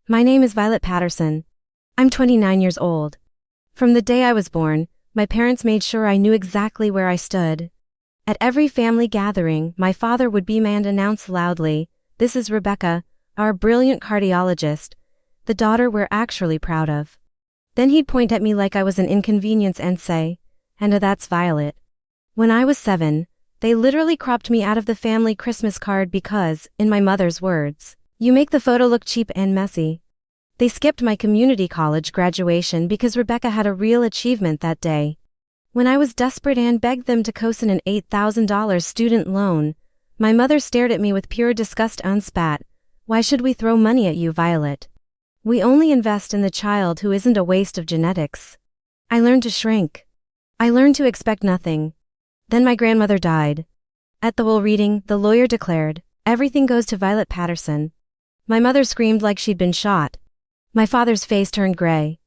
My name is Violet Patterson. I'm 29 years old. From the day I was born, my parents made sure I knew exactly where I stood. At every family gathering, my father would beam and announce loudly, "This is Rebecca, our brilliant cardiologist, the daughter we're actually proud of." Then he'd point at me like I was an inconvenience and say, "And that's Violet." When I was 7, they literally cropped me out of the family Christmas card because, in my mother's words, "You make the photo look cheap and messy." They skipped my community college graduation because Rebecca had a real achievement that day. When I was desperate and begged them to cosign an $8,000 student loan, my mother stared at me with pure disgust and spat, "Why should we throw money at you, Violet? We only invest in the child who isn't a waste of genetics." I learned to shrink. I learned to expect nothing. Then my grandmother died. At the will reading, the lawyer declared, "Everything goes to Violet Patterson." My mother screamed like she'd been shot. My father's face turned gray.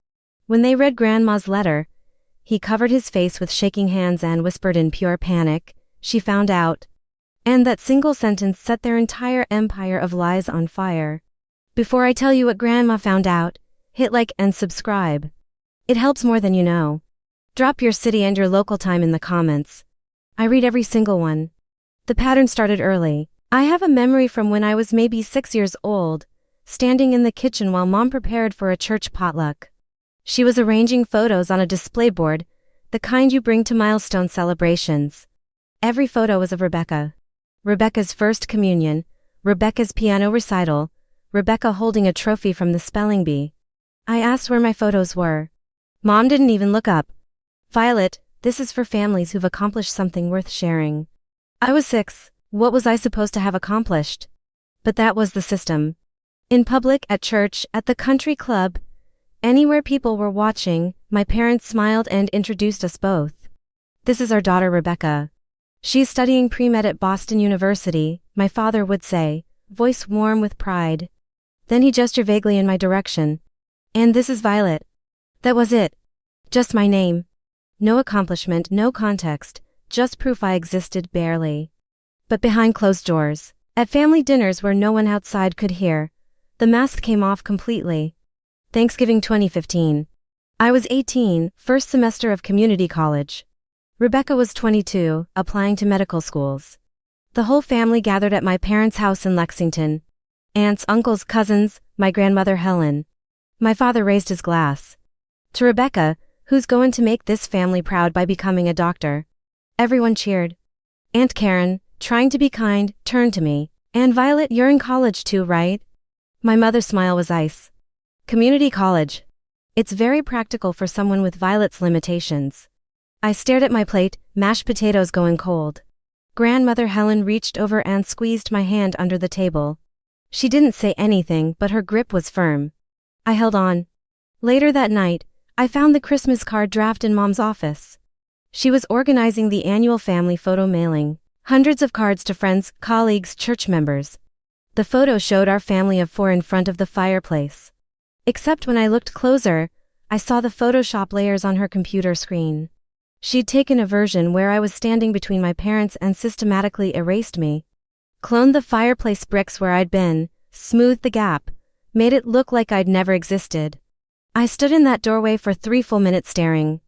When they read Grandma's letter, he covered his face with shaking hands and whispered in pure panic, "She found out." And that single sentence set their entire empire of lies on fire. Before I tell you what Grandma found out, hit like and subscribe. It helps more than you know. Drop your city and your local time in the comments. I read every single one. The pattern started early. I have a memory from when I was maybe 6 years old, standing in the kitchen while Mom prepared for a church potluck. She was arranging photos on a display board, the kind you bring to milestone celebrations. Every photo was of Rebecca. Rebecca's first communion, Rebecca's piano recital, Rebecca holding a trophy from the spelling bee. I asked where my photos were. Mom didn't even look up. "Violet, this is for families who've accomplished something worth sharing." I was 6. What was I supposed to have accomplished? But that was the system. In public, at church, at the country club, anywhere people were watching, my parents smiled and introduced us both. "This is our daughter Rebecca. She's studying pre-med at Boston University," my father would say, voice warm with pride. Then he gestured vaguely in my direction. "And this is Violet." That was it. Just my name. No accomplishment, no context, just proof I existed barely. But behind closed doors, at family dinners where no one outside could hear, the mask came off completely. Thanksgiving 2015. I was 18, first semester of community college. Rebecca was 22, applying to medical schools. The whole family gathered at my parents' house in Lexington. Aunts, uncles, cousins, my grandmother Helen. My father raised his glass. "To Rebecca, who's going to make this family proud by becoming a doctor." Everyone cheered. Aunt Karen, trying to be kind, turned to me. "And Violet, you're in college too, right?" My mother's smile was ice. "Community college. It's very practical for someone with Violet's limitations." I stared at my plate, mashed potatoes going cold. Grandmother Helen reached over and squeezed my hand under the table. She didn't say anything, but her grip was firm. I held on. Later that night, I found the Christmas card draft in Mom's office. She was organizing the annual family photo mailing. Hundreds of cards to friends, colleagues, church members. The photo showed our family of 4 in front of the fireplace. Except when I looked closer, I saw the Photoshop layers on her computer screen. She'd taken a version where I was standing between my parents and systematically erased me. Cloned the fireplace bricks where I'd been, smoothed the gap, made it look like I'd never existed. I stood in that doorway for 3 full minutes staring.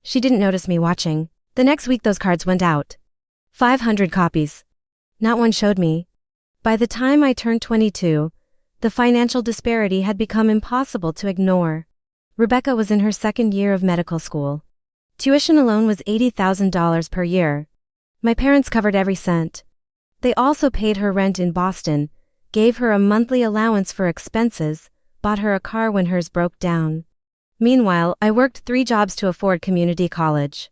She didn't notice me watching. The next week those cards went out. 500 copies. Not one showed me. By the time I turned 22, the financial disparity had become impossible to ignore. Rebecca was in her 2nd year of medical school. Tuition alone was $80,000 per year. My parents covered every cent. They also paid her rent in Boston, gave her a monthly allowance for expenses, bought her a car when hers broke down. Meanwhile, I worked 3 jobs to afford community college.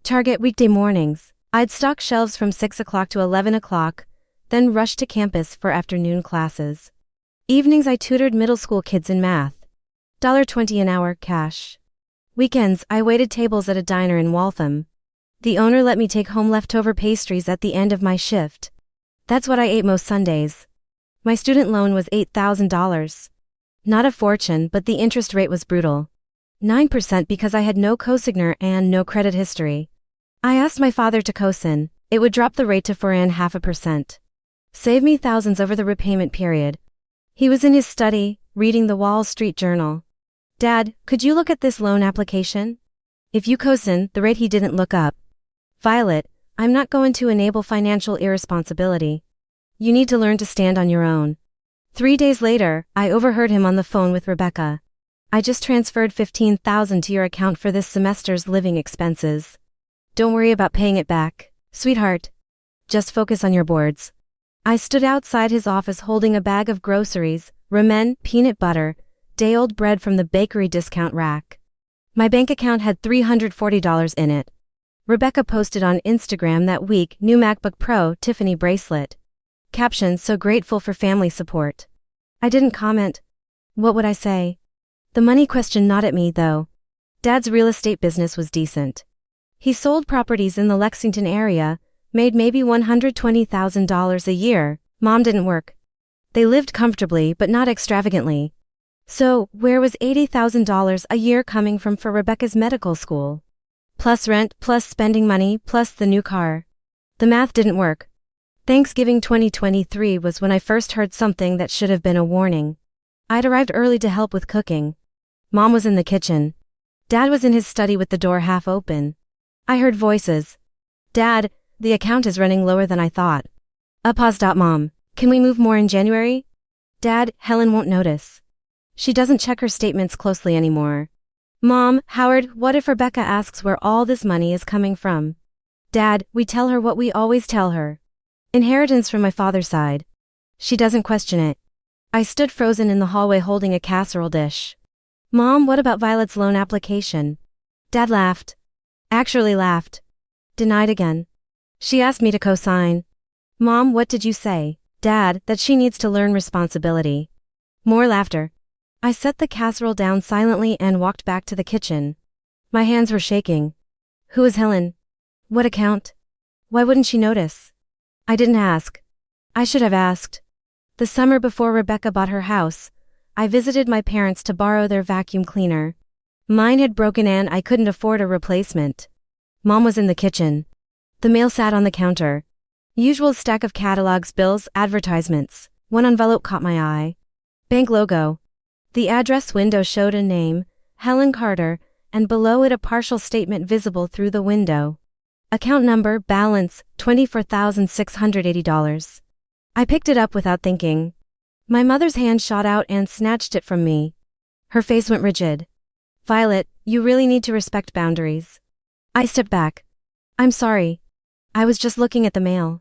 Target weekday mornings. I'd stock shelves from 6 o'clock to 11 o'clock, then rush to campus for afternoon classes. Evenings I tutored middle school kids in math. $20 an hour, cash. Weekends, I waited tables at a diner in Waltham. The owner let me take home leftover pastries at the end of my shift. That's what I ate most Sundays. My student loan was $8,000. Not a fortune, but the interest rate was brutal. 9% because I had no cosigner and no credit history. I asked my father to cosign. It would drop the rate to 4.5%. Save me thousands over the repayment period. He was in his study, reading the Wall Street Journal. Dad, could you look at this loan application? If you cosign, the rate he didn't look up. Violet, I'm not going to enable financial irresponsibility. You need to learn to stand on your own. 3 days later, I overheard him on the phone with Rebecca. I just transferred $15,000 to your account for this semester's living expenses. Don't worry about paying it back, sweetheart. Just focus on your boards. I stood outside his office holding a bag of groceries, ramen, peanut butter, day-old bread from the bakery discount rack. My bank account had $340 in it. Rebecca posted on Instagram that week, new MacBook Pro Tiffany bracelet. Caption, so grateful for family support. I didn't comment. What would I say? The money question gnawed at me though. Dad's real estate business was decent. He sold properties in the Lexington area, made maybe $120,000 a year. Mom didn't work. They lived comfortably but not extravagantly. So, where was $80,000 a year coming from for Rebecca's medical school? Plus rent, plus spending money, plus the new car. The math didn't work. Thanksgiving 2023 was when I first heard something that should have been a warning. I'd arrived early to help with cooking. Mom was in the kitchen. Dad was in his study with the door half open. I heard voices. Dad, the account is running lower than I thought. Pause. Mom, can we move more in January? Dad, Helen won't notice. She doesn't check her statements closely anymore. Mom, Howard, what if Rebecca asks where all this money is coming from? Dad, we tell her what we always tell her. Inheritance from my father's side. She doesn't question it. I stood frozen in the hallway holding a casserole dish. Mom, what about Violet's loan application? Dad laughed. Actually laughed. Denied again. She asked me to co-sign. Mom, what did you say? Dad, that she needs to learn responsibility. More laughter. I set the casserole down silently and walked back to the kitchen. My hands were shaking. Who is Helen? What account? Why wouldn't she notice? I didn't ask. I should have asked. The summer before Rebecca bought her house, I visited my parents to borrow their vacuum cleaner. Mine had broken and I couldn't afford a replacement. Mom was in the kitchen. The mail sat on the counter. Usual stack of catalogs, bills, advertisements. One envelope caught my eye. Bank logo. The address window showed a name, Helen Carter, and below it a partial statement visible through the window. Account number, balance, $24,680. I picked it up without thinking. My mother's hand shot out and snatched it from me. Her face went rigid. Violet, you really need to respect boundaries. I stepped back. I'm sorry. I was just looking at the mail.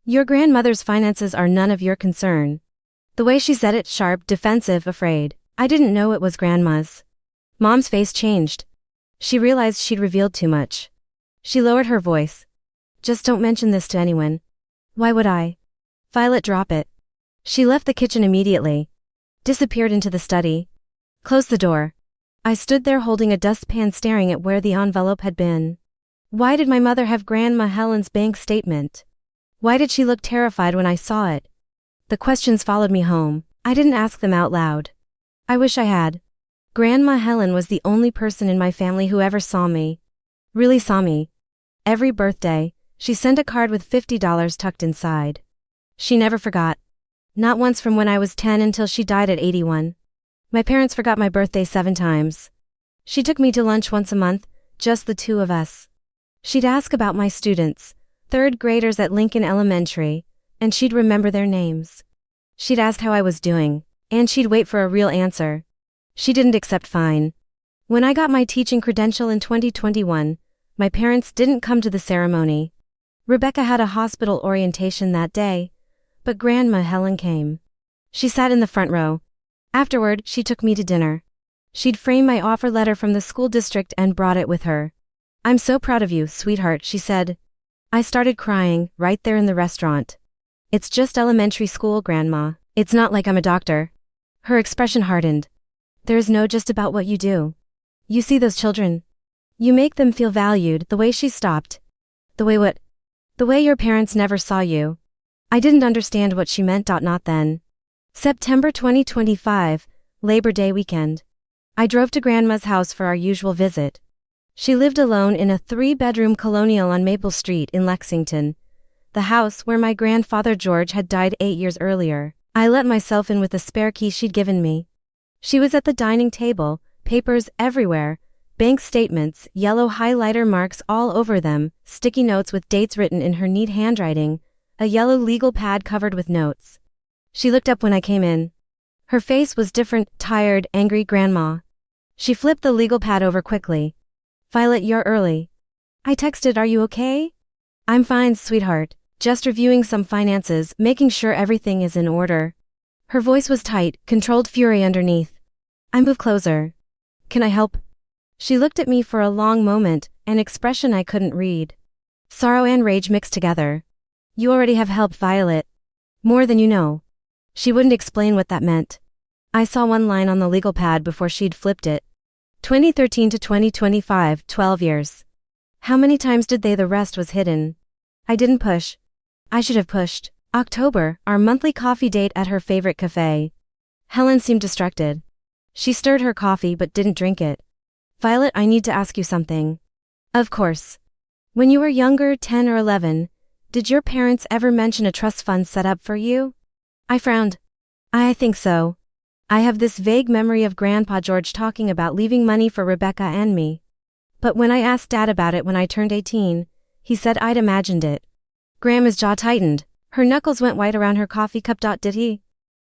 Your grandmother's finances are none of your concern. The way she said it, sharp, defensive, afraid. I didn't know it was Grandma's. Mom's face changed. She realized she'd revealed too much. She lowered her voice. Just don't mention this to anyone. Why would I? Violet, drop it. She left the kitchen immediately. Disappeared into the study. Closed the door. I stood there holding a dustpan staring at where the envelope had been. Why did my mother have Grandma Helen's bank statement? Why did she look terrified when I saw it? The questions followed me home. I didn't ask them out loud. I wish I had. Grandma Helen was the only person in my family who ever saw me. Really saw me. Every birthday, she sent a card with $50 tucked inside. She never forgot. Not once from when I was 10 until she died at 81. My parents forgot my birthday 7 times. She took me to lunch once a month, just the two of us. She'd ask about my students, 3rd graders at Lincoln Elementary, and she'd remember their names. She'd ask how I was doing, and she'd wait for a real answer. She didn't accept fine. When I got my teaching credential in 2021, my parents didn't come to the ceremony. Rebecca had a hospital orientation that day, but Grandma Helen came. She sat in the front row. Afterward, she took me to dinner. She'd framed my offer letter from the school district and brought it with her. I'm so proud of you, sweetheart, she said. I started crying, right there in the restaurant. It's just elementary school, Grandma. It's not like I'm a doctor. Her expression hardened. There's no just about what you do. You see those children. You make them feel valued. The way she stopped. The way what? The way your parents never saw you. I didn't understand what she meant. Not then. September 2025, Labor Day weekend. I drove to Grandma's house for our usual visit. She lived alone in a 3-bedroom colonial on Maple Street in Lexington, the house where my grandfather George had died 8 years earlier. I let myself in with a spare key she'd given me. She was at the dining table, papers everywhere, bank statements, yellow highlighter marks all over them, sticky notes with dates written in her neat handwriting, a yellow legal pad covered with notes. She looked up when I came in. Her face was different, tired, angry. Grandma. She flipped the legal pad over quickly. Violet, you're early. I texted, are you okay? I'm fine, sweetheart. Just reviewing some finances, making sure everything is in order. Her voice was tight, controlled fury underneath. I moved closer. Can I help? She looked at me for a long moment, an expression I couldn't read. Sorrow and rage mixed together. You already have helped, Violet. More than you know. She wouldn't explain what that meant. I saw one line on the legal pad before she'd flipped it. 2013 to 2025, 12 years. How many times did they? The rest was hidden. I didn't push. I should have pushed. October, our monthly coffee date at her favorite cafe. Helen seemed distracted. She stirred her coffee but didn't drink it. Violet, I need to ask you something. Of course. When you were younger, 10 or 11, did your parents ever mention a trust fund set up for you? I frowned. I think so. I have this vague memory of Grandpa George talking about leaving money for Rebecca and me. But when I asked Dad about it when I turned 18, he said I'd imagined it. Grandma's jaw tightened. Her knuckles went white around her coffee cup. Did he?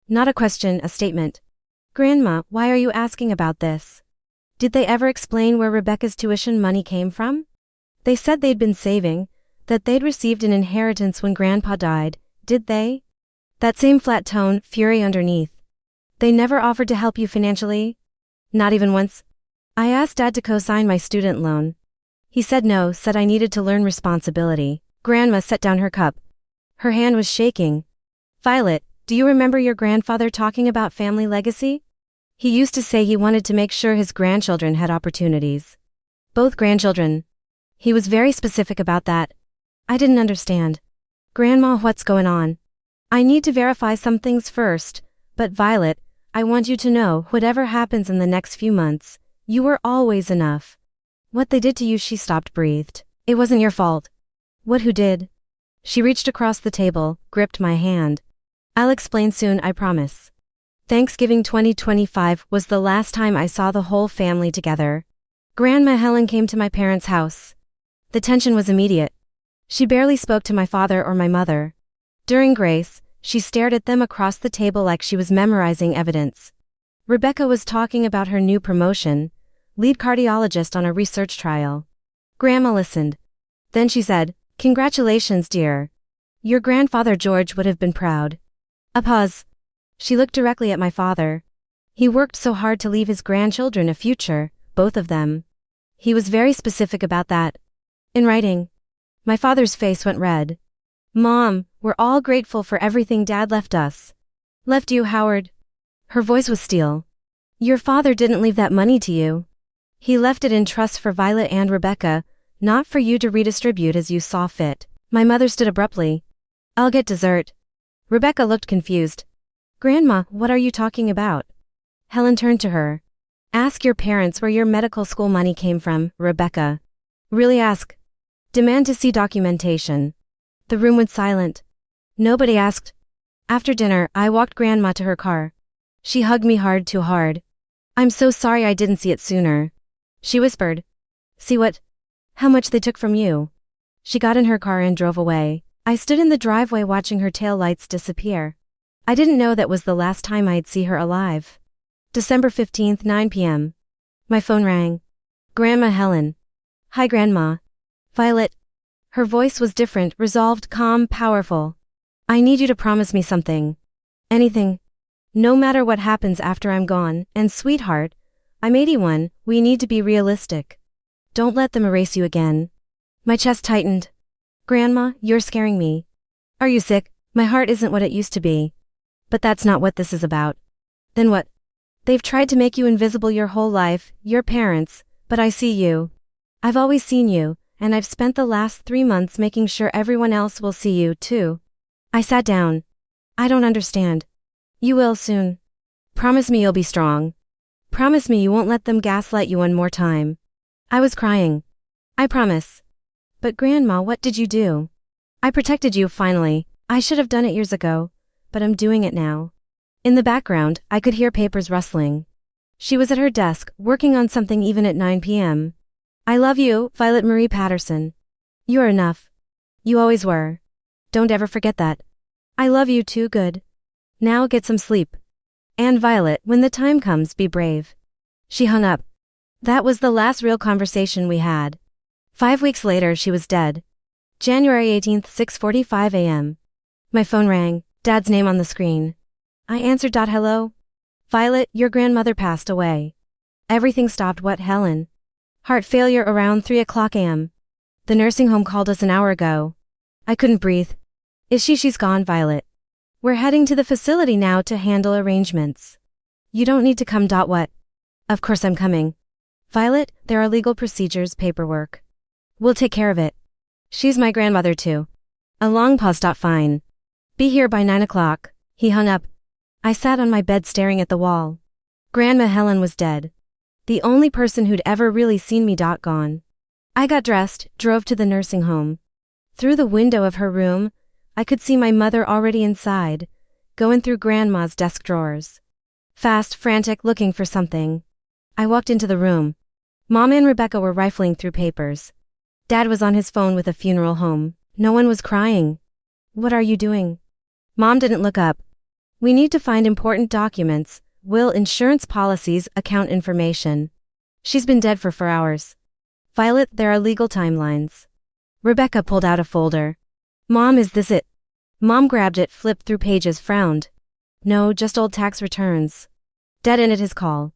Not a question, a statement. Grandma, why are you asking about this? Did they ever explain where Rebecca's tuition money came from? They said they'd been saving, that they'd received an inheritance when Grandpa died, did they? That same flat tone, fury underneath. They never offered to help you financially? Not even once? I asked Dad to co-sign my student loan. He said no, said I needed to learn responsibility. Grandma set down her cup. Her hand was shaking. Violet, do you remember your grandfather talking about family legacy? He used to say he wanted to make sure his grandchildren had opportunities. Both grandchildren. He was very specific about that. I didn't understand. Grandma, what's going on? I need to verify some things first, but Violet, I want you to know, whatever happens in the next few months, you were always enough. What they did to you, she stopped, breathed. It wasn't your fault. What, who did? She reached across the table, gripped my hand. I'll explain soon, I promise. Thanksgiving 2025 was the last time I saw the whole family together. Grandma Helen came to my parents' house. The tension was immediate. She barely spoke to my father or my mother. During grace, she stared at them across the table like she was memorizing evidence. Rebecca was talking about her new promotion, lead cardiologist on a research trial. Grandma listened. Then she said, "Congratulations, dear. Your grandfather George would have been proud." A pause. She looked directly at my father. He worked so hard to leave his grandchildren a future, both of them. He was very specific about that. In writing. My father's face went red. Mom, we're all grateful for everything Dad left us. Left you, Howard? Her voice was steel. Your father didn't leave that money to you. He left it in trust for Violet and Rebecca, not for you to redistribute as you saw fit. My mother stood abruptly. I'll get dessert. Rebecca looked confused. Grandma, what are you talking about? Helen turned to her. Ask your parents where your medical school money came from, Rebecca. Really ask. Demand to see documentation. The room went silent. Nobody asked. After dinner, I walked Grandma to her car. She hugged me hard, too hard. I'm so sorry I didn't see it sooner. She whispered. See what? How much they took from you. She got in her car and drove away. I stood in the driveway watching her tail lights disappear. I didn't know that was the last time I'd see her alive. December 15th, 9 p.m. My phone rang. Grandma Helen. Hi, Grandma. Violet. Her voice was different, resolved, calm, powerful. I need you to promise me something. Anything. No matter what happens after I'm gone, and sweetheart, I'm 81, we need to be realistic. Don't let them erase you again. My chest tightened. Grandma, you're scaring me. Are you sick? My heart isn't what it used to be. But that's not what this is about. Then what? They've tried to make you invisible your whole life, your parents, but I see you. I've always seen you, and I've spent the last 3 months making sure everyone else will see you, too. I sat down. I don't understand. You will soon. Promise me you'll be strong. Promise me you won't let them gaslight you one more time. I was crying. I promise. But Grandma, what did you do? I protected you, finally. I should have done it years ago, but I'm doing it now. In the background, I could hear papers rustling. She was at her desk, working on something even at 9 p.m. I love you, Violet Marie Patterson. You are enough. You always were. Don't ever forget that. I love you too good. Now get some sleep. And Violet, when the time comes, be brave. She hung up. That was the last real conversation we had. 5 weeks later, she was dead. January 18th, 6:45 a.m. My phone rang, Dad's name on the screen. I answered. Hello? Violet, your grandmother passed away. Everything stopped. What, Helen? Heart failure around 3 o'clock a.m. The nursing home called us an hour ago. I couldn't breathe. Is she? She's gone, Violet. We're heading to the facility now to handle arrangements. You don't need to come. What? Of course I'm coming. Violet, there are legal procedures, paperwork. We'll take care of it. She's my grandmother too. A long pause. Fine. Be here by 9 o'clock. He hung up. I sat on my bed staring at the wall. Grandma Helen was dead. The only person who'd ever really seen me. Gone. I got dressed, drove to the nursing home. Through the window of her room, I could see my mother already inside, going through Grandma's desk drawers. Fast, frantic, looking for something. I walked into the room. Mom and Rebecca were rifling through papers. Dad was on his phone with a funeral home. No one was crying. What are you doing? Mom didn't look up. We need to find important documents, will, insurance policies, account information. She's been dead for 4 hours. Violet, there are legal timelines. Rebecca pulled out a folder. Mom, is this it? Mom grabbed it, flipped through pages, frowned. No, just old tax returns. Dad ended his call.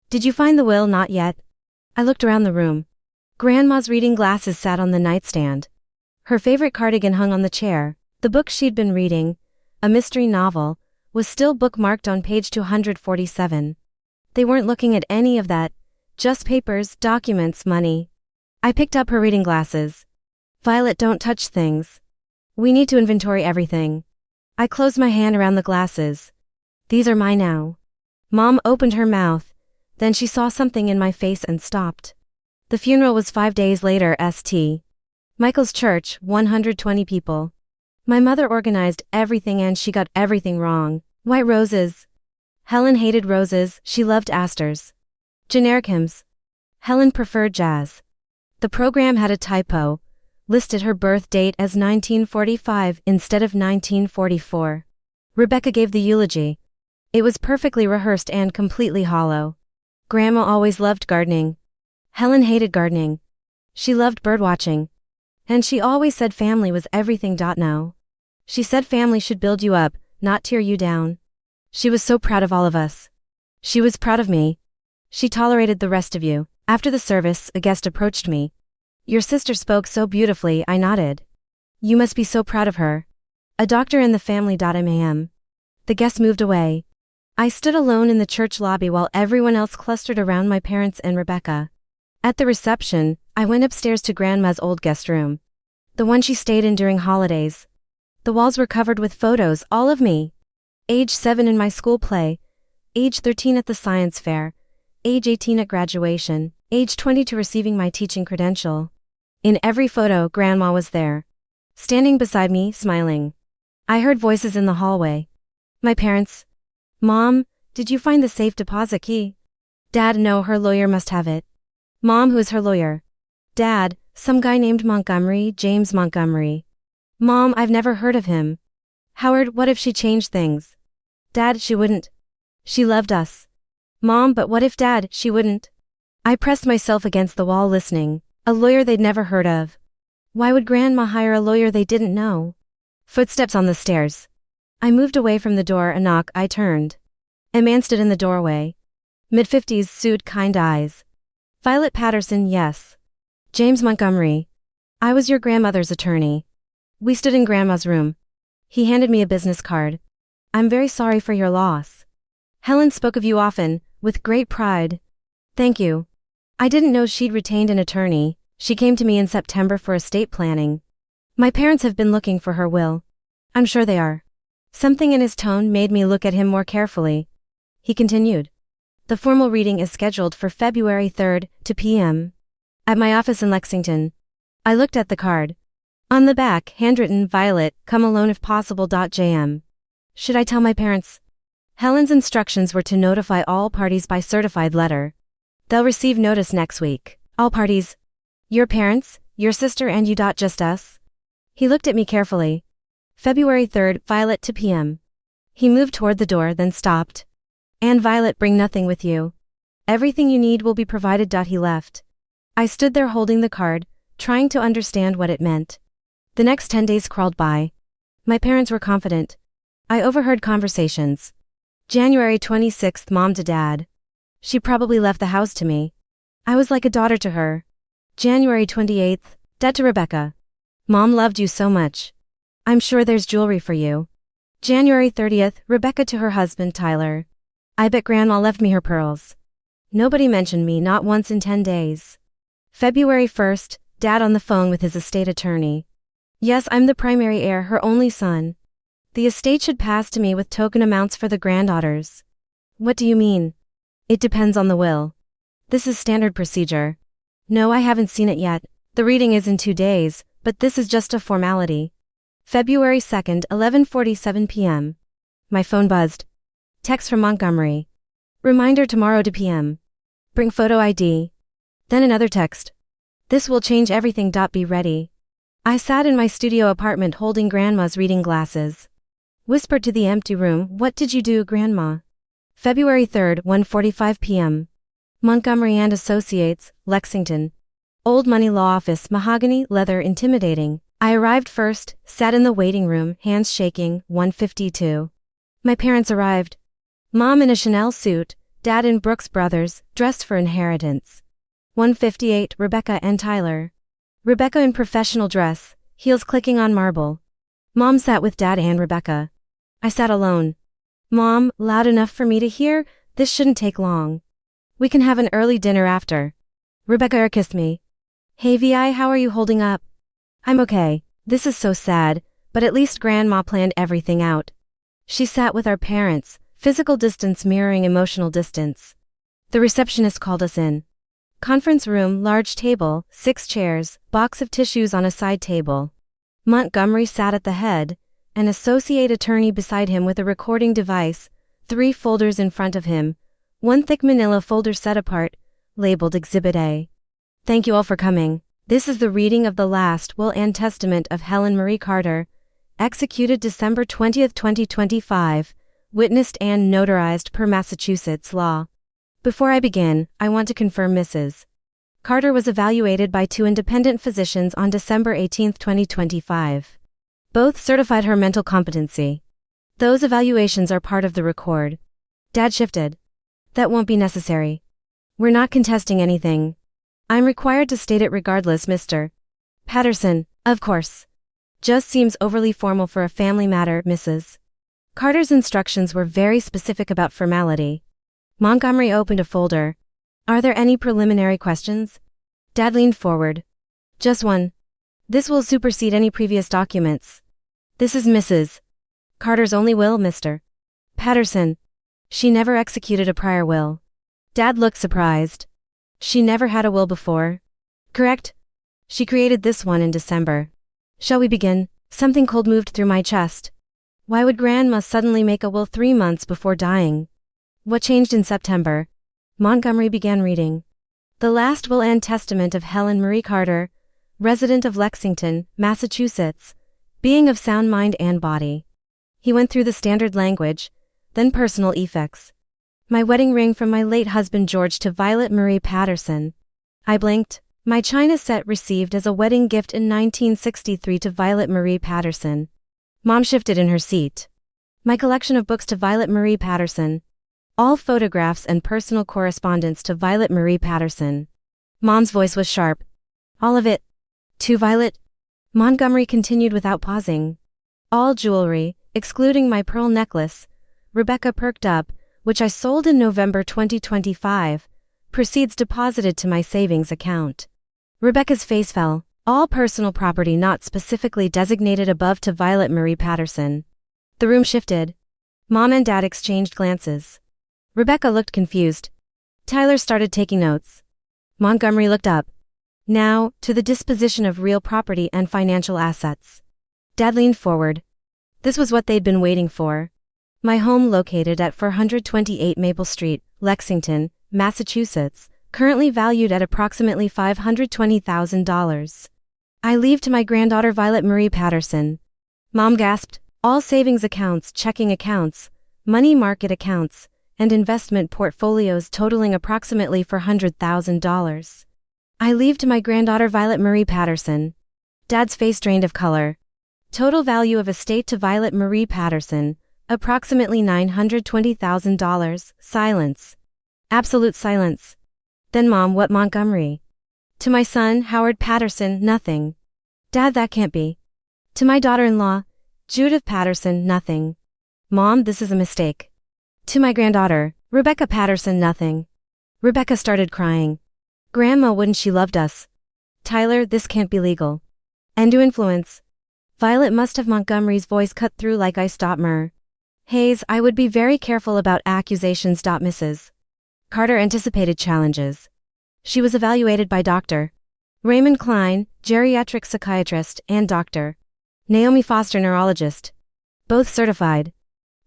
Did you find the will? Not yet. I looked around the room. Grandma's reading glasses sat on the nightstand. Her favorite cardigan hung on the chair. The book she'd been reading, a mystery novel, was still bookmarked on page 247. They weren't looking at any of that, just papers, documents, money. I picked up her reading glasses. Violet, don't touch things. We need to inventory everything. I closed my hand around the glasses. These are mine now. Mom opened her mouth, then she saw something in my face and stopped. The funeral was 5 days later. St. Michael's Church, 120 people. My mother organized everything and she got everything wrong. White roses. Helen hated roses, she loved asters. Generic hymns. Helen preferred jazz. The program had a typo, listed her birth date as 1945 instead of 1944. Rebecca gave the eulogy. It was perfectly rehearsed and completely hollow. Grandma always loved gardening. Helen hated gardening. She loved birdwatching. And she always said family was everything. No. She said family should build you up, not tear you down. She was so proud of all of us. She was proud of me. She tolerated the rest of you. After the service, a guest approached me. Your sister spoke so beautifully. I nodded. You must be so proud of her. A doctor in the family. Ma'am. The guest moved away. I stood alone in the church lobby while everyone else clustered around my parents and Rebecca. At the reception, I went upstairs to Grandma's old guest room. The one she stayed in during holidays. The walls were covered with photos, all of me. Age 7 in my school play. Age 13 at the science fair. Age 18 at graduation. Age 22 receiving my teaching credential. In every photo, Grandma was there. Standing beside me, smiling. I heard voices in the hallway. My parents. Mom, did you find the safe deposit key? Dad, no, her lawyer must have it. Mom, who's her lawyer? Dad, some guy named Montgomery, James Montgomery. Mom, I've never heard of him. Howard, what if she changed things? Dad, she wouldn't. She loved us. Mom, but what if Dad, she wouldn't? I pressed myself against the wall listening. A lawyer they'd never heard of. Why would Grandma hire a lawyer they didn't know? Footsteps on the stairs. I moved away from the door. A knock. I turned. A man stood in the doorway. Mid-50s, suit, kind eyes. Violet Patterson, yes. James Montgomery. I was your grandmother's attorney. We stood in Grandma's room. He handed me a business card. I'm very sorry for your loss. Helen spoke of you often, with great pride. Thank you. I didn't know she'd retained an attorney. She came to me in September for estate planning. My parents have been looking for her will. I'm sure they are. Something in his tone made me look at him more carefully. He continued. The formal reading is scheduled for February 3rd, 2 p.m. at my office in Lexington. I looked at the card. On the back, handwritten, Violet, come alone if possible. Jm. Should I tell my parents? Helen's instructions were to notify all parties by certified letter. They'll receive notice next week. All parties? Your parents, your sister and you. Just us? He looked at me carefully. February 3rd, Violet 2 p.m. He moved toward the door then stopped. And Violet, bring nothing with you. Everything you need will be provided. He left. I stood there holding the card, trying to understand what it meant. The next 10 days crawled by. My parents were confident. I overheard conversations. January 26th, Mom to Dad. She probably left the house to me. I was like a daughter to her. January 28th, Dad to Rebecca. Mom loved you so much. I'm sure there's jewelry for you. January 30th, Rebecca to her husband Tyler. I bet Grandma left me her pearls. Nobody mentioned me, not once in 10 days. February 1st, Dad on the phone with his estate attorney. Yes, I'm the primary heir, her only son. The estate should pass to me with token amounts for the granddaughters. What do you mean? It depends on the will. This is standard procedure. No, I haven't seen it yet. The reading is in 2 days, but this is just a formality. February 2nd, 11:47 p.m. My phone buzzed. Text from Montgomery. Reminder tomorrow 2 p.m. Bring photo ID. Then another text. This will change everything. Be ready. I sat in my studio apartment holding Grandma's reading glasses. Whispered to the empty room, what did you do, Grandma? February 3rd, 1:45 p.m. Montgomery and Associates, Lexington. Old money law office, mahogany, leather, intimidating. I arrived first, sat in the waiting room, hands shaking, 1:52. My parents arrived. Mom in a Chanel suit, Dad in Brooks Brothers, dressed for inheritance. 1:58, Rebecca and Tyler. Rebecca in professional dress, heels clicking on marble. Mom sat with Dad and Rebecca. I sat alone. Mom, loud enough for me to hear? This shouldn't take long. We can have an early dinner after. Rebecca kissed me. Hey Vi, how are you holding up? I'm okay. This is so sad, but at least Grandma planned everything out. She sat with our parents, physical distance mirroring emotional distance. The receptionist called us in. Conference room, large table, 6 chairs, box of tissues on a side table. Montgomery sat at the head, an associate attorney beside him with a recording device, 3 folders in front of him, 1 thick manila folder set apart, labeled Exhibit A. Thank you all for coming. This is the reading of the last will and testament of Helen Marie Carter, executed December 20, 2025, witnessed and notarized per Massachusetts law. Before I begin, I want to confirm Mrs. Carter was evaluated by 2 independent physicians on December 18, 2025. Both certified her mental competency. Those evaluations are part of the record. Dad shifted. That won't be necessary. We're not contesting anything. I'm required to state it regardless, Mr. Patterson, of course. Just seems overly formal for a family matter, Mrs. Carter's instructions were very specific about formality. Montgomery opened a folder. Are there any preliminary questions? Dad leaned forward. Just one. This will supersede any previous documents. This is Mrs. Carter's only will, Mr. Patterson. She never executed a prior will. Dad looked surprised. She never had a will before. Correct? She created this one in December. Shall we begin? Something cold moved through my chest. Why would Grandma suddenly make a will 3 months before dying? What changed in September? Montgomery began reading. The last will and testament of Helen Marie Carter, resident of Lexington, Massachusetts, being of sound mind and body. He went through the standard language, then personal effects. My wedding ring from my late husband George to Violet Marie Patterson. I blinked. My china set received as a wedding gift in 1963 to Violet Marie Patterson. Mom shifted in her seat. My collection of books to Violet Marie Patterson. All photographs and personal correspondence to Violet Marie Patterson. Mom's voice was sharp. All of it. To Violet? Montgomery continued without pausing. All jewelry, excluding my pearl necklace, Rebecca perked up, which I sold in November 2025, proceeds deposited to my savings account. Rebecca's face fell. All personal property not specifically designated above to Violet Marie Patterson. The room shifted. Mom and Dad exchanged glances. Rebecca looked confused. Tyler started taking notes. Montgomery looked up. Now, to the disposition of real property and financial assets. Dad leaned forward. This was what they'd been waiting for. My home located at 428 Maple Street, Lexington, Massachusetts, currently valued at approximately $520,000. I leave to my granddaughter Violet Marie Patterson. Mom gasped. All savings accounts, checking accounts, money market accounts, and investment portfolios totaling approximately $400,000. I leave to my granddaughter Violet Marie Patterson. Dad's face drained of color. Total value of estate to Violet Marie Patterson, approximately $920,000. Silence. Absolute silence. Then Mom, what Montgomery? To my son, Howard Patterson, nothing. Dad, that can't be. To my daughter-in-law, Judith Patterson, nothing. Mom, this is a mistake. To my granddaughter, Rebecca Patterson, nothing. Rebecca started crying. Grandma, wouldn't she loved us? Tyler, this can't be legal. And to influence. Violet must have. Montgomery's voice cut through like ice. Murr. Hayes, I would be very careful about accusations. Mrs. Carter anticipated challenges. She was evaluated by Dr. Raymond Klein, geriatric psychiatrist, and Dr. Naomi Foster, neurologist. Both certified.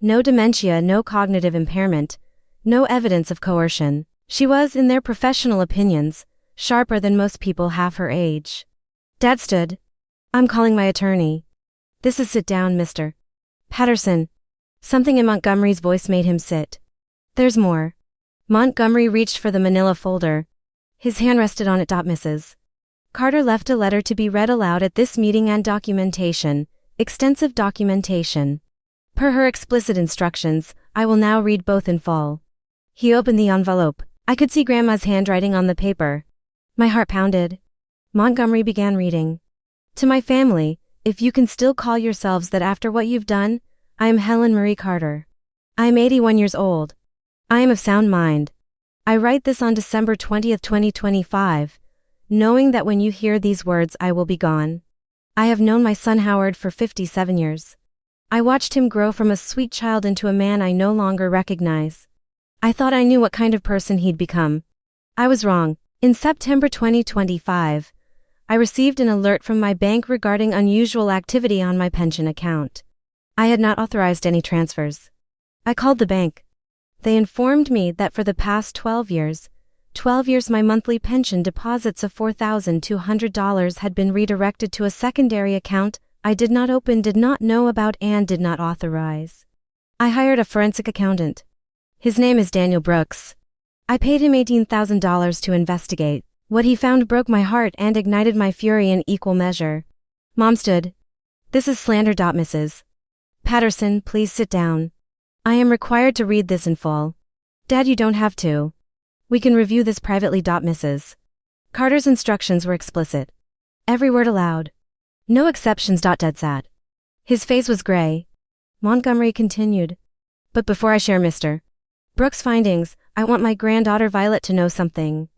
No dementia, no cognitive impairment, no evidence of coercion. She was, in their professional opinions, sharper than most people half her age. Dad stood. I'm calling my attorney. This is sit down, Mr. Patterson. Something in Montgomery's voice made him sit. There's more. Montgomery reached for the manila folder. His hand rested on it. Mrs. Carter left a letter to be read aloud at this meeting and documentation, extensive documentation. Per her explicit instructions, I will now read both in full. He opened the envelope. I could see Grandma's handwriting on the paper. My heart pounded. Montgomery began reading. To my family, if you can still call yourselves that after what you've done, I am Helen Marie Carter. I am 81 years old. I am of sound mind. I write this on December 20th, 2025, knowing that when you hear these words I will be gone. I have known my son Howard for 57 years. I watched him grow from a sweet child into a man I no longer recognize. I thought I knew what kind of person he'd become. I was wrong. In September 2025, I received an alert from my bank regarding unusual activity on my pension account. I had not authorized any transfers. I called the bank. They informed me that for the past 12 years my monthly pension deposits of $4,200 had been redirected to a secondary account I did not open, did not know about, and did not authorize. I hired a forensic accountant. His name is Daniel Brooks. I paid him $18,000 to investigate. What he found broke my heart and ignited my fury in equal measure. Mom stood. This is slander. Mrs. Patterson, please sit down. I am required to read this in full. Dad, you don't have to. We can review this privately. Mrs. Carter's instructions were explicit. Every word aloud. No exceptions. Dad sat. His face was gray. Montgomery continued. But before I share Mr. Brooks' findings, I want my granddaughter Violet to know something.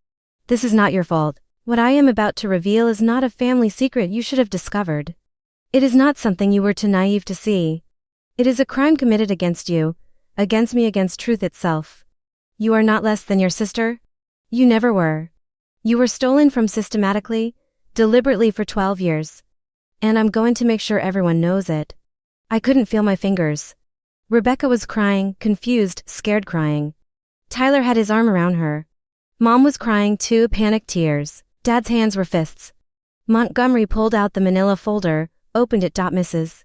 This is not your fault. What I am about to reveal is not a family secret you should have discovered. It is not something you were too naive to see. It is a crime committed against you, against me, against truth itself. You are not less than your sister. You never were. You were stolen from systematically, deliberately for 12 years. And I'm going to make sure everyone knows it. I couldn't feel my fingers. Rebecca was crying, confused, scared, crying. Tyler had his arm around her. Mom was crying too, panicked tears. Dad's hands were fists. Montgomery pulled out the manila folder, opened it. Mrs.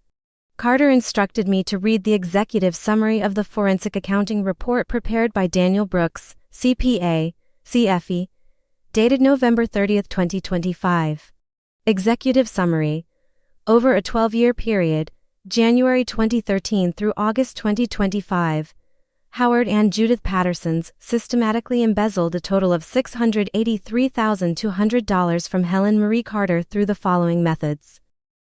Carter instructed me to read the executive summary of the forensic accounting report prepared by Daniel Brooks, CPA, CFE, dated November 30th, 2025. Executive summary. Over a 12-year period, January 2013 through August 2025, Howard and Judith Pattersons systematically embezzled a total of $683,200 from Helen Marie Carter through the following methods.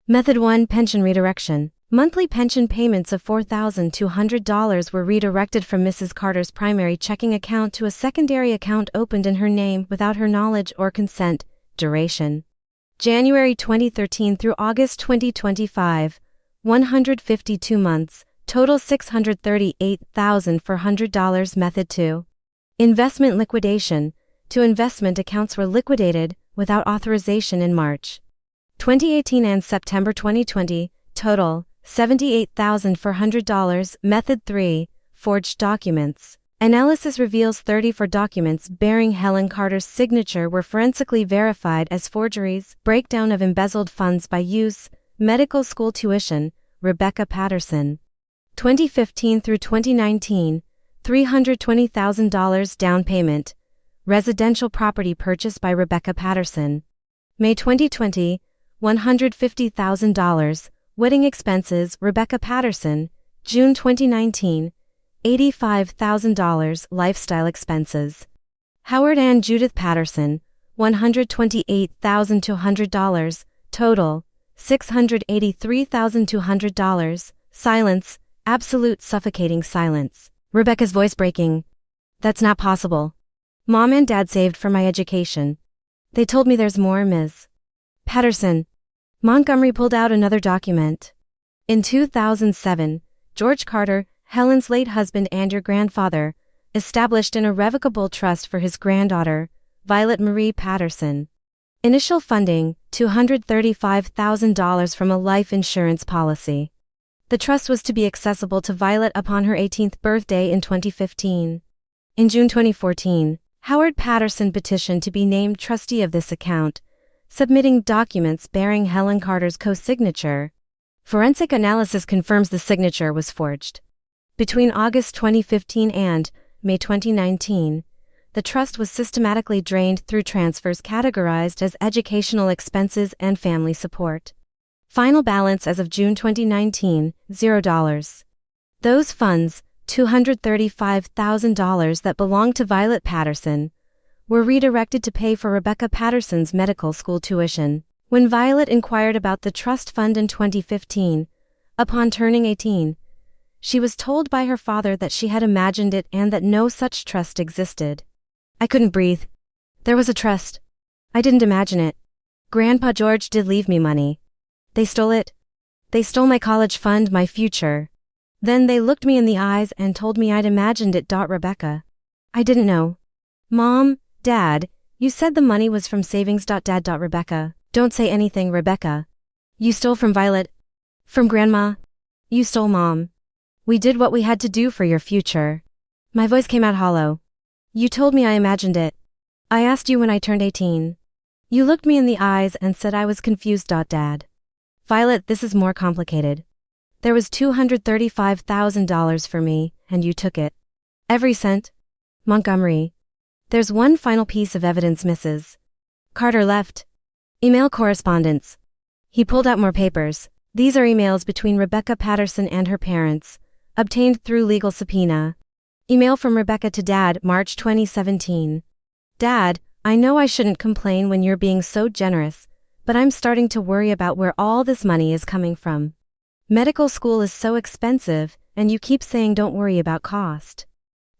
Method 1. Pension redirection. Monthly pension payments of $4,200 were redirected from Mrs. Carter's primary checking account to a secondary account opened in her name without her knowledge or consent. Duration. January 2013 through August 2025, 152 months, total $638,400. Method 2. Investment liquidation. Two investment accounts were liquidated, without authorization in March 2018 and September 2020, total $78,400. Method 3. Forged documents. Analysis reveals 34 documents bearing Helen Carter's signature were forensically verified as forgeries. Breakdown of embezzled funds by use. Medical school tuition, Rebecca Patterson. 2015 through 2019, $320,000 down payment. Residential property purchase by Rebecca Patterson. May 2020, $150,000. Wedding expenses, Rebecca Patterson. June 2019, $85,000. Lifestyle expenses. Howard and Judith Patterson, $128,200. Total, $683,200. Silence, absolute suffocating silence. Rebecca's voice breaking. That's not possible. Mom and Dad saved for my education. They told me there's more, Ms. Patterson. Montgomery pulled out another document. In 2007, George Carter, Helen's late husband and your grandfather, established an irrevocable trust for his granddaughter, Violet Marie Patterson. Initial funding, $235,000 from a life insurance policy. The trust was to be accessible to Violet upon her 18th birthday in 2015. In June 2014, Howard Patterson petitioned to be named trustee of this account, submitting documents bearing Helen Carter's co-signature. Forensic analysis confirms the signature was forged. Between August 2015 and May 2019, the trust was systematically drained through transfers categorized as educational expenses and family support. Final balance as of June 2019, $0. Those funds, $235,000 that belonged to Violet Patterson, were redirected to pay for Rebecca Patterson's medical school tuition. When Violet inquired about the trust fund in 2015, upon turning 18, she was told by her father that she had imagined it and that no such trust existed. I couldn't breathe. There was a trust. I didn't imagine it. Grandpa George did leave me money. They stole it. They stole my college fund, my future. Then they looked me in the eyes and told me I'd imagined it. Rebecca. I didn't know. Mom, Dad, you said the money was from savings. Dad. Rebecca. Don't say anything, Rebecca. You stole from Violet. From Grandma. You stole, Mom. We did what we had to do for your future. My voice came out hollow. You told me I imagined it. I asked you when I turned 18. You looked me in the eyes and said I was confused. Dad. Violet, this is more complicated. There was $235,000 for me, and you took it. Every cent. Montgomery. There's one final piece of evidence, Mrs. Carter left. Email correspondence. He pulled out more papers. These are emails between Rebecca Patterson and her parents, obtained through legal subpoena. Email from Rebecca to Dad, March 2017. Dad, I know I shouldn't complain when you're being so generous, but I'm starting to worry about where all this money is coming from. Medical school is so expensive, and you keep saying don't worry about cost.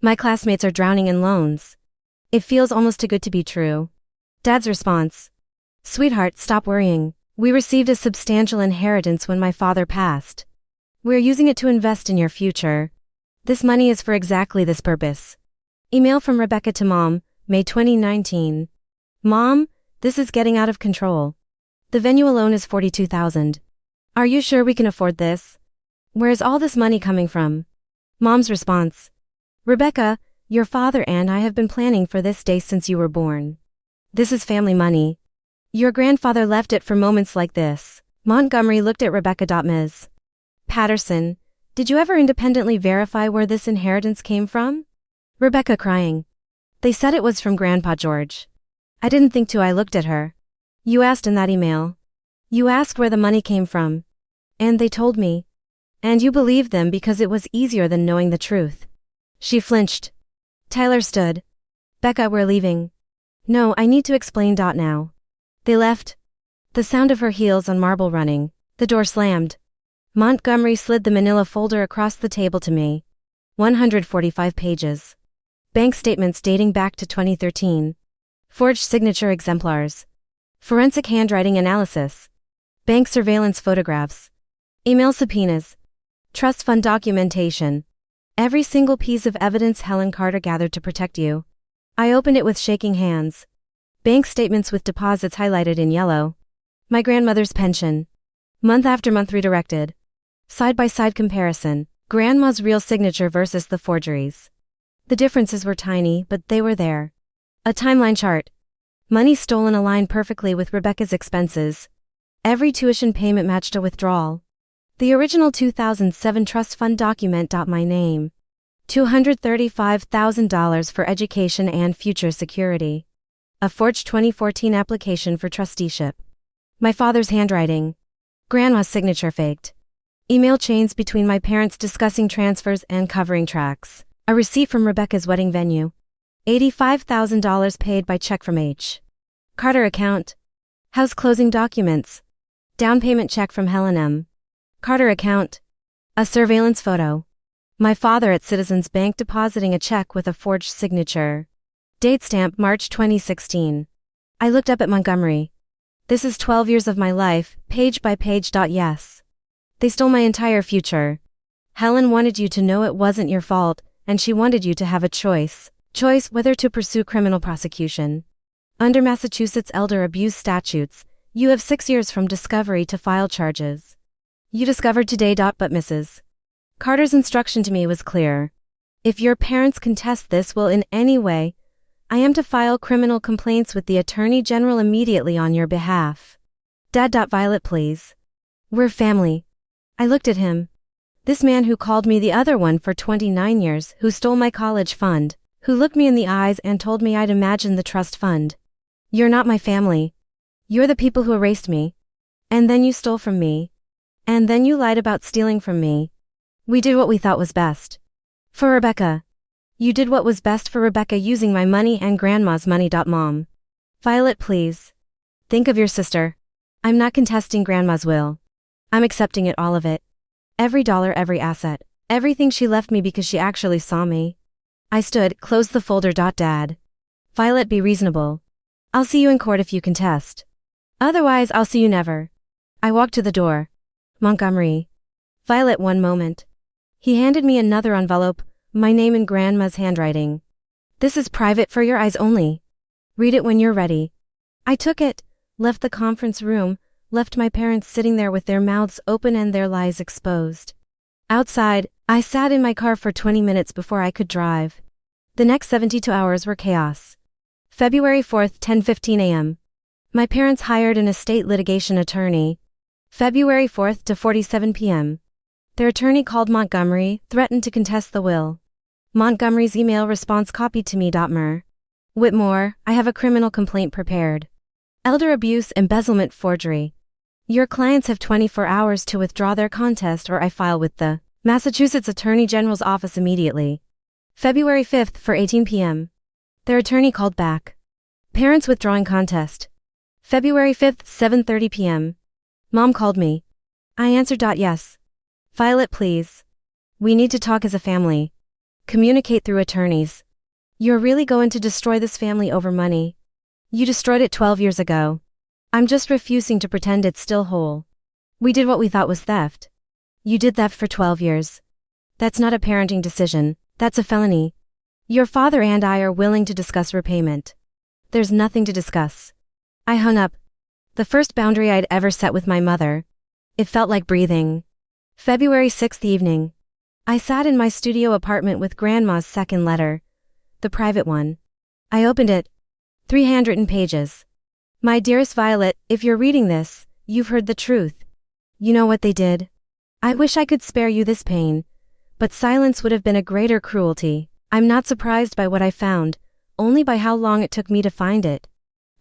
My classmates are drowning in loans. It feels almost too good to be true. Dad's response. Sweetheart, stop worrying. We received a substantial inheritance when my father passed. We're using it to invest in your future. This money is for exactly this purpose. Email from Rebecca to Mom, May 2019. Mom, this is getting out of control. The venue alone is $42,000. Are you sure we can afford this? Where is all this money coming from? Mom's response. Rebecca, your father and I have been planning for this day since you were born. This is family money. Your grandfather left it for moments like this. Montgomery looked at Rebecca. Ms. Patterson, did you ever independently verify where this inheritance came from? Rebecca crying. They said it was from Grandpa George. I didn't think to. I looked at her. You asked in that email. You asked where the money came from. And they told me. And you believed them because it was easier than knowing the truth. She flinched. Tyler stood. Becca, we're leaving. No, I need to explain. Now. They left. The sound of her heels on marble running. The door slammed. Montgomery slid the manila folder across the table to me. 145 pages. Bank statements dating back to 2013. Forged signature exemplars. Forensic handwriting analysis. Bank surveillance photographs. Email subpoenas. Trust fund documentation. Every single piece of evidence Helen Carter gathered to protect you. I opened it with shaking hands. Bank statements with deposits highlighted in yellow. My grandmother's pension. Month after month redirected. Side-by-side comparison. Grandma's real signature versus the forgeries. The differences were tiny, but they were there. A timeline chart. Money stolen aligned perfectly with Rebecca's expenses. Every tuition payment matched a withdrawal. The original 2007 trust fund document. My name. $235,000 for education and future security. A forged 2014 application for trusteeship. My father's handwriting. Grandma's signature faked. Email chains between my parents discussing transfers and covering tracks. A receipt from Rebecca's wedding venue. $85,000 paid by check from H. Carter account. House closing documents. Down payment check from Helen M. Carter account. A surveillance photo. My father at Citizens Bank depositing a check with a forged signature. Date stamp March 2016. I looked up at Montgomery. This is 12 years of my life, page by page. Yes. They stole my entire future. Helen wanted you to know it wasn't your fault, and she wanted you to have a choice. Choice whether to pursue criminal prosecution. Under Massachusetts elder abuse statutes, you have 6 years from discovery to file charges. You discovered today. But Mrs. Carter's instruction to me was clear. If your parents contest this will in any way, I am to file criminal complaints with the Attorney General immediately on your behalf. Dad. Violet, please. We're family. I looked at him. This man who called me the other one for 29 years, who stole my college fund, who looked me in the eyes and told me I'd imagined the trust fund. You're not my family. You're the people who erased me. And then you stole from me. And then you lied about stealing from me. We did what we thought was best. For Rebecca. You did what was best for Rebecca using my money and Grandma's money. Mom. Violet, please. Think of your sister. I'm not contesting Grandma's will. I'm accepting it, all of it. Every dollar, every asset. Everything she left me because she actually saw me. I stood, closed the folder. Dad. Violet, be reasonable. I'll see you in court if you contest. Otherwise, I'll see you never. I walked to the door. Montgomery. Violet, one moment. He handed me another envelope, my name in Grandma's handwriting. This is private for your eyes only. Read it when you're ready. I took it, left the conference room, left my parents sitting there with their mouths open and their lies exposed. Outside, I sat in my car for 20 minutes before I could drive. The next 72 hours were chaos. February 4th, 10:15 a.m. My parents hired an estate litigation attorney. February 4th to 4:47 p.m. Their attorney called Montgomery, threatened to contest the will. Montgomery's email response copied to me. Mer. Whitmore, I have a criminal complaint prepared. Elder abuse, embezzlement, forgery. Your clients have 24 hours to withdraw their contest or I file with the Massachusetts Attorney General's office immediately. February 5th for 18 p.m. Their attorney called back. Parents withdrawing contest. February 5th, 7:30 p.m. Mom called me. I answered. Yes. Violet, please. We need to talk as a family. Communicate through attorneys. You're really going to destroy this family over money. You destroyed it 12 years ago. I'm just refusing to pretend it's still whole. We did what we thought was theft. You did theft for 12 years. That's not a parenting decision, that's a felony. Your father and I are willing to discuss repayment. There's nothing to discuss. I hung up. The first boundary I'd ever set with my mother. It felt like breathing. February 6th evening. I sat in my studio apartment with Grandma's second letter. The private one. I opened it. 3 handwritten pages. My dearest Violet, if you're reading this, you've heard the truth. You know what they did? I wish I could spare you this pain, but silence would have been a greater cruelty. I'm not surprised by what I found, only by how long it took me to find it.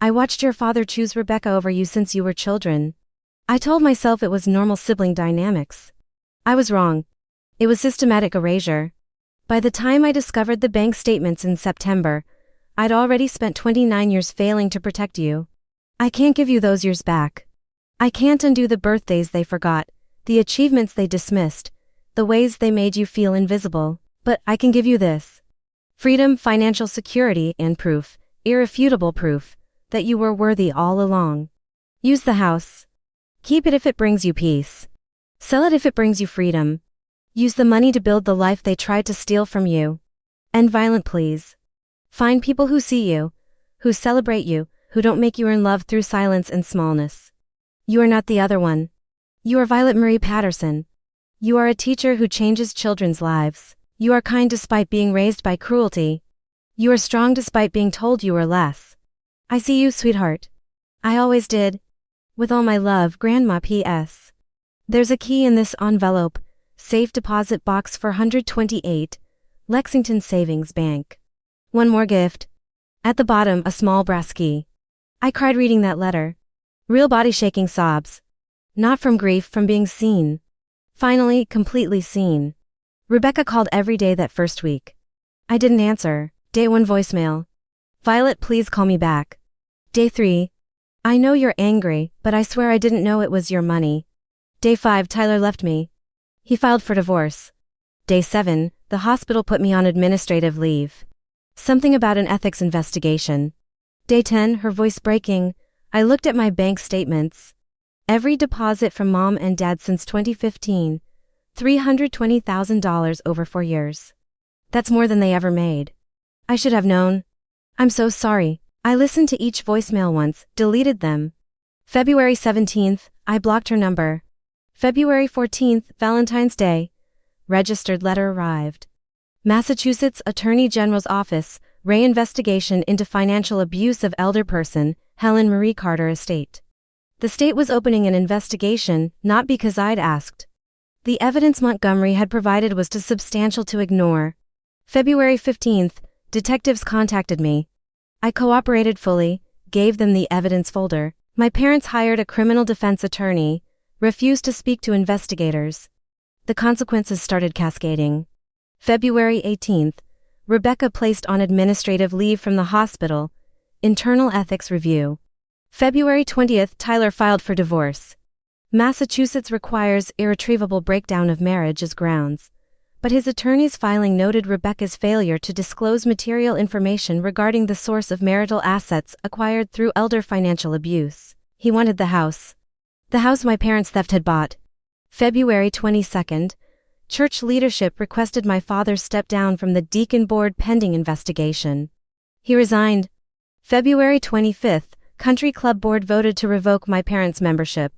I watched your father choose Rebecca over you since you were children. I told myself it was normal sibling dynamics. I was wrong. It was systematic erasure. By the time I discovered the bank statements in September, I'd already spent 29 years failing to protect you. I can't give you those years back. I can't undo the birthdays they forgot, the achievements they dismissed, the ways they made you feel invisible, but I can give you this. Freedom, financial security, and proof, irrefutable proof, that you were worthy all along. Use the house. Keep it if it brings you peace. Sell it if it brings you freedom. Use the money to build the life they tried to steal from you. End violent, please. Find people who see you, who celebrate you, who don't make you earn love through silence and smallness. You are not the other one. You are Violet Marie Patterson. You are a teacher who changes children's lives. You are kind despite being raised by cruelty. You are strong despite being told you are less. I see you, sweetheart. I always did. With all my love, Grandma P.S. There's a key in this envelope. Safe deposit box 428, Lexington Savings Bank. One more gift. At the bottom, a small brass key. I cried reading that letter. Real body-shaking sobs. Not from grief, from being seen. Finally, completely seen. Rebecca called every day that first week. I didn't answer. Day 1 voicemail. Violet, please call me back. Day 3. I know you're angry, but I swear I didn't know it was your money. Day 5, Tyler left me. He filed for divorce. Day 7, the hospital put me on administrative leave. Something about an ethics investigation. Day 10, her voice breaking. I looked at my bank statements. Every deposit from Mom and Dad since 2015. $320,000 over 4 years. That's more than they ever made. I should have known. I'm so sorry. I listened to each voicemail once, deleted them. February 17th, I blocked her number. February 14th, Valentine's Day. Registered letter arrived. Massachusetts Attorney General's Office, Ray investigation into financial abuse of elder person, Helen Marie Carter estate. The state was opening an investigation, not because I'd asked. The evidence Montgomery had provided was too substantial to ignore. February 15th, detectives contacted me. I cooperated fully, gave them the evidence folder. My parents hired a criminal defense attorney, refused to speak to investigators. The consequences started cascading. February 18th, Rebecca placed on administrative leave from the hospital. Internal ethics review. February 20th, Tyler filed for divorce. Massachusetts requires irretrievable breakdown of marriage as grounds, but his attorney's filing noted Rebecca's failure to disclose material information regarding the source of marital assets acquired through elder financial abuse. He wanted the house. The house my parents' theft had bought. February 22nd, church leadership requested my father step down from the deacon board pending investigation. He resigned. February 25th, country club board voted to revoke my parents' membership.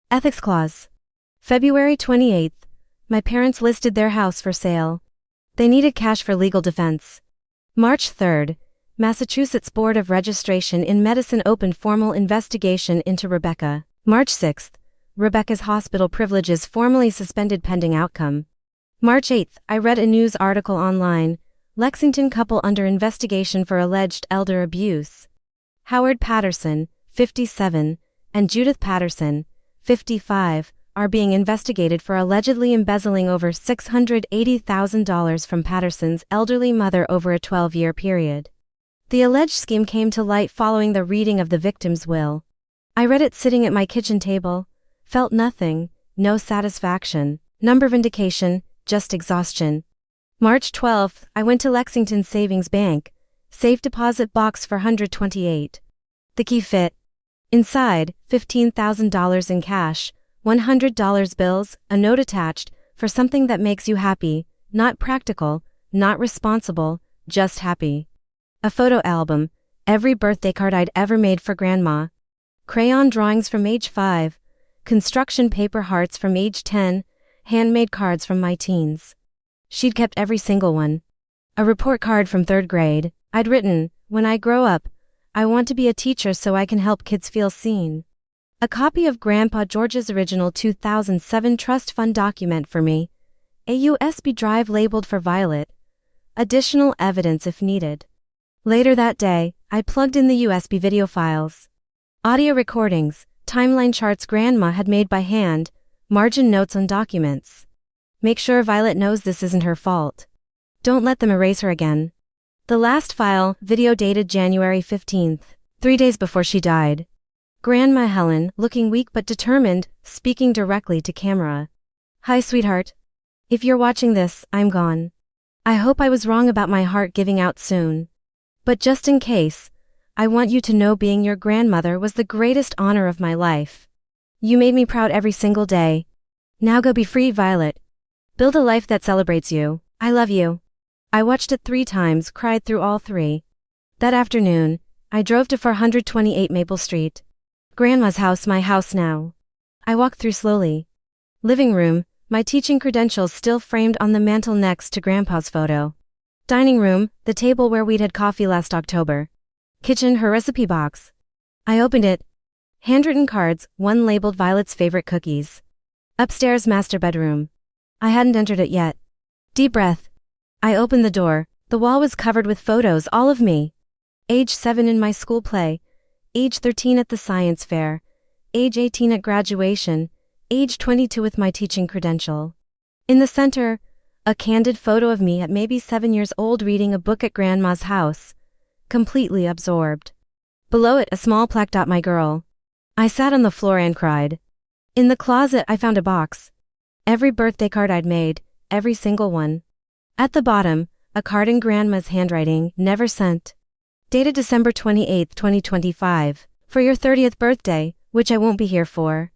Ethics clause. February 28th, my parents listed their house for sale. They needed cash for legal defense. March 3rd, Massachusetts Board of Registration in Medicine opened formal investigation into Rebecca. March 6th, Rebecca's hospital privileges formally suspended pending outcome. March 8th, I read a news article online, Lexington couple under investigation for alleged elder abuse. Howard Patterson, 57, and Judith Patterson, 55, are being investigated for allegedly embezzling over $680,000 from Patterson's elderly mother over a 12-year period. The alleged scheme came to light following the reading of the victim's will. I read it sitting at my kitchen table, felt nothing, no satisfaction, number vindication, just exhaustion. March 12th, I went to Lexington Savings Bank, safe deposit box for 128. The key fit. Inside, $15,000 in cash, $100 bills, a note attached, for something that makes you happy, not practical, not responsible, just happy. A photo album, every birthday card I'd ever made for Grandma. Crayon drawings from age 5, construction paper hearts from age 10, handmade cards from my teens. She'd kept every single one. A report card from 3rd grade, I'd written, "When I grow up, I want to be a teacher so I can help kids feel seen." A copy of Grandpa George's original 2007 trust fund document for me. A USB drive labeled for Violet. Additional evidence if needed. Later that day, I plugged in the USB video files. Audio recordings, timeline charts Grandma had made by hand, margin notes on documents. Make sure Violet knows this isn't her fault. Don't let them erase her again. The last file, video dated January 15th, 3 days before she died. Grandma Helen, looking weak but determined, speaking directly to camera. "Hi, sweetheart. If you're watching this, I'm gone. I hope I was wrong about my heart giving out soon. But just in case, I want you to know being your grandmother was the greatest honor of my life. You made me proud every single day. Now go be free, Violet. Build a life that celebrates you. I love you." I watched it 3 times, cried through all 3. That afternoon, I drove to 428 Maple Street. Grandma's house, my house now. I walked through slowly. Living room, my teaching credentials still framed on the mantel next to Grandpa's photo. Dining room, the table where we'd had coffee last October. Kitchen, her recipe box. I opened it. Handwritten cards, one labeled Violet's favorite cookies. Upstairs, master bedroom. I hadn't entered it yet. Deep breath. I opened the door. The wall was covered with photos, all of me. Age 7 in my school play. Age 13 at the science fair. Age 18 at graduation. Age 22 with my teaching credential. In the center, a candid photo of me at maybe 7 years old reading a book at Grandma's house. Completely absorbed. Below it, a small plaque. My girl. I sat on the floor and cried. In the closet, I found a box. Every birthday card I'd made, every single one. At the bottom, a card in Grandma's handwriting, never sent. Dated December 28, 2025, for your 30th birthday, which I won't be here for.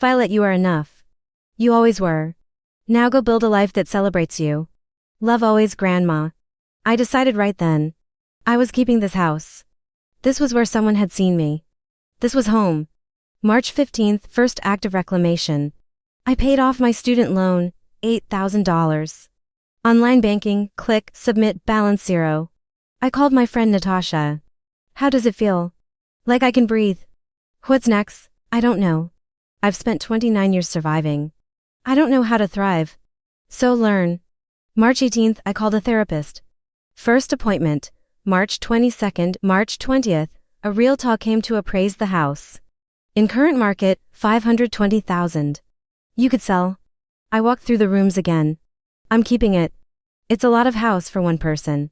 Violet, you are enough. You always were. Now go build a life that celebrates you. Love always, Grandma. I decided right then. I was keeping this house. This was where someone had seen me. This was home. March 15th, first act of reclamation. I paid off my student loan, $8,000. Online banking, click, submit, balance 0. I called my friend Natasha. How does it feel? Like I can breathe. What's next? I don't know. I've spent 29 years surviving. I don't know how to thrive. So learn. March 18th, I called a therapist. First appointment, March 22nd, March 20th, a realtor came to appraise the house. In current market, $520,000. You could sell. I walked through the rooms again. I'm keeping it. It's a lot of house for one person.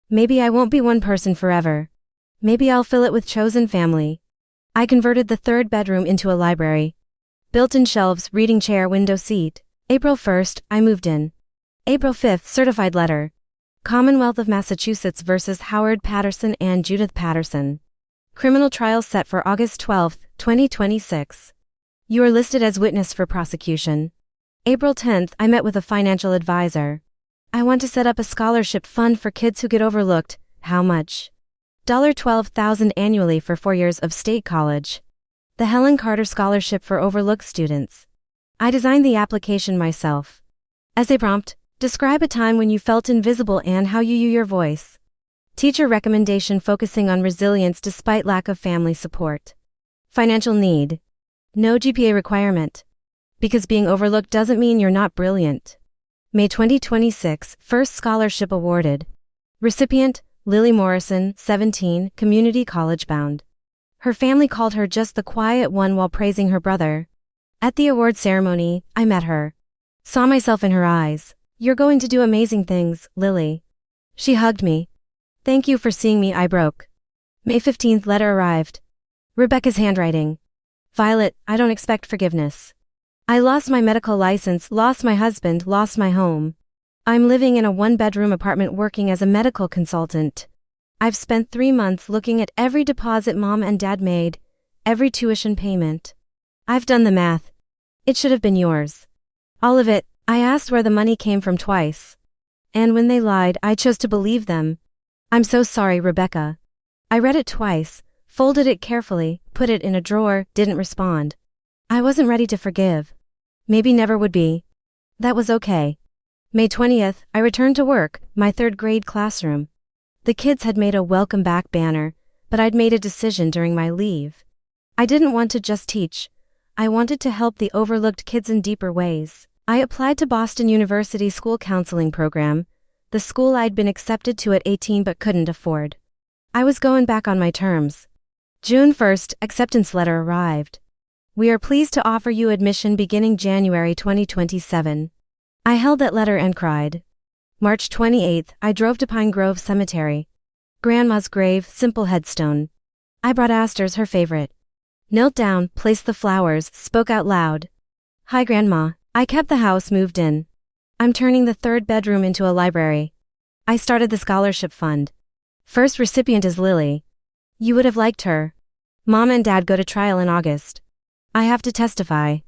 Maybe I won't be one person forever. Maybe I'll fill it with chosen family. I converted the third bedroom into a library. Built-in shelves, reading chair, window seat. April 1st, I moved in. April 5th, certified letter. Commonwealth of Massachusetts versus Howard Patterson and Judith Patterson. Criminal trial set for August 12, 2026. You are listed as witness for prosecution. April 10th, I met with a financial advisor. I want to set up a scholarship fund for kids who get overlooked. How much? $12,000 annually for 4 years of state college. The Helen Carter Scholarship for Overlooked Students. I designed the application myself. Essay prompt, describe a time when you felt invisible and how you use your voice. Teacher recommendation focusing on resilience despite lack of family support. Financial need. No GPA requirement. Because being overlooked doesn't mean you're not brilliant. May 2026, first scholarship awarded. Recipient, Lily Morrison, 17, community college bound. Her family called her just the quiet one while praising her brother. At the award ceremony, I met her. Saw myself in her eyes. You're going to do amazing things, Lily. She hugged me. Thank you for seeing me, I broke. May 15th, letter arrived. Rebecca's handwriting. Violet, I don't expect forgiveness. I lost my medical license, lost my husband, lost my home. I'm living in a one-bedroom apartment working as a medical consultant. I've spent 3 months looking at every deposit mom and dad made, every tuition payment. I've done the math. It should have been yours. All of it. I asked where the money came from twice. And when they lied, I chose to believe them. I'm so sorry, Rebecca. I read it twice, folded it carefully, put it in a drawer, didn't respond. I wasn't ready to forgive. Maybe never would be. That was okay. May 20th, I returned to work, my 3rd grade classroom. The kids had made a welcome back banner, but I'd made a decision during my leave. I didn't want to just teach. I wanted to help the overlooked kids in deeper ways. I applied to Boston University School Counseling Program, the school I'd been accepted to at 18 but couldn't afford. I was going back on my terms. June 1st, acceptance letter arrived. We are pleased to offer you admission beginning January 2027. I held that letter and cried. March 28th, I drove to Pine Grove Cemetery. Grandma's grave, simple headstone. I brought asters, her favorite. Knelt down, placed the flowers, spoke out loud. Hi, Grandma. I kept the house, moved in. I'm turning the 3rd bedroom into a library. I started the scholarship fund. First recipient is Lily. You would have liked her. Mom and Dad go to trial in August. I have to testify.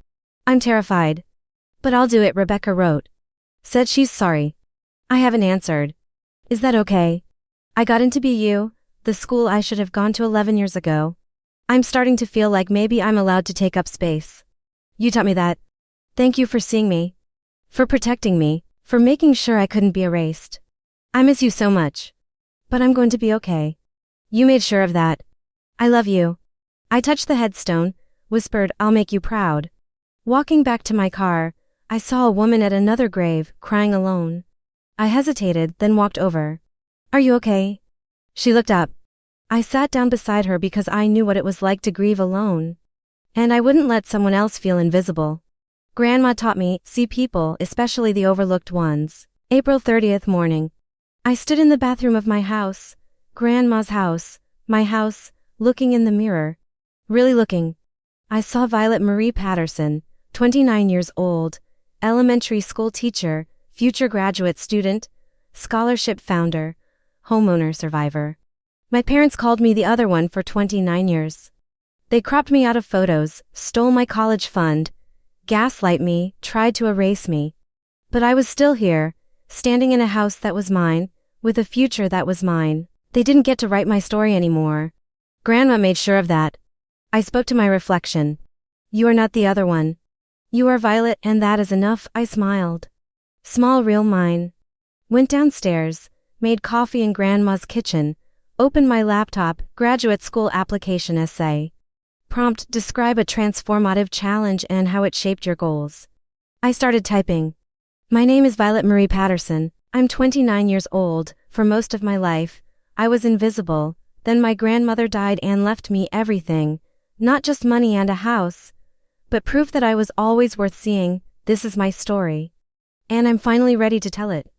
I'm terrified. But I'll do it, Rebecca wrote. Said she's sorry. I haven't answered. Is that okay? I got into BU, the school I should have gone to 11 years ago. I'm starting to feel like maybe I'm allowed to take up space. You taught me that. Thank you for seeing me. For protecting me, for making sure I couldn't be erased. I miss you so much. But I'm going to be okay. You made sure of that. I love you. I touched the headstone, whispered, I'll make you proud. Walking back to my car, I saw a woman at another grave, crying alone. I hesitated, then walked over. Are you okay? She looked up. I sat down beside her because I knew what it was like to grieve alone. And I wouldn't let someone else feel invisible. Grandma taught me, see people, especially the overlooked ones. April 30th morning. I stood in the bathroom of my house, Grandma's house, my house, looking in the mirror. Really looking. I saw Violet Marie Patterson, 29 years old, elementary school teacher, future graduate student, scholarship founder, homeowner survivor. My parents called me the other one for 29 years. They cropped me out of photos, stole my college fund, gaslight me, tried to erase me. But I was still here, standing in a house that was mine, with a future that was mine. They didn't get to write my story anymore. Grandma made sure of that. I spoke to my reflection. You are not the other one. You are Violet, and that is enough, I smiled. Small real mine. Went downstairs, made coffee in Grandma's kitchen, opened my laptop, graduate school application essay. Prompt, describe a transformative challenge and how it shaped your goals. I started typing. My name is Violet Marie Patterson. I'm 29 years old. For most of my life, I was invisible. Then my grandmother died and left me everything. Not just money and a house, but proof that I was always worth seeing. This is my story. And I'm finally ready to tell it.